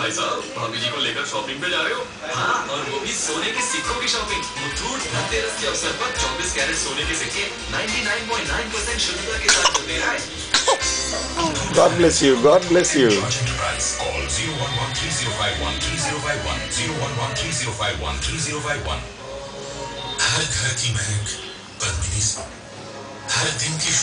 भाई साहब, भाभी जी को लेकर शॉपिंग पे जा रहे हो? हाँ, और वो भी सोने के सिक्कों की शॉपिंग। मुथूट धनतेरस के अवसर पर 24 कैरेट सोने के सिक्के 99.9% शुद्धता के साथ दे रहा है। God bless you. God bless you. Call 01130513051 01130513051। हर घर की महक पद्मिनी, हर दिन की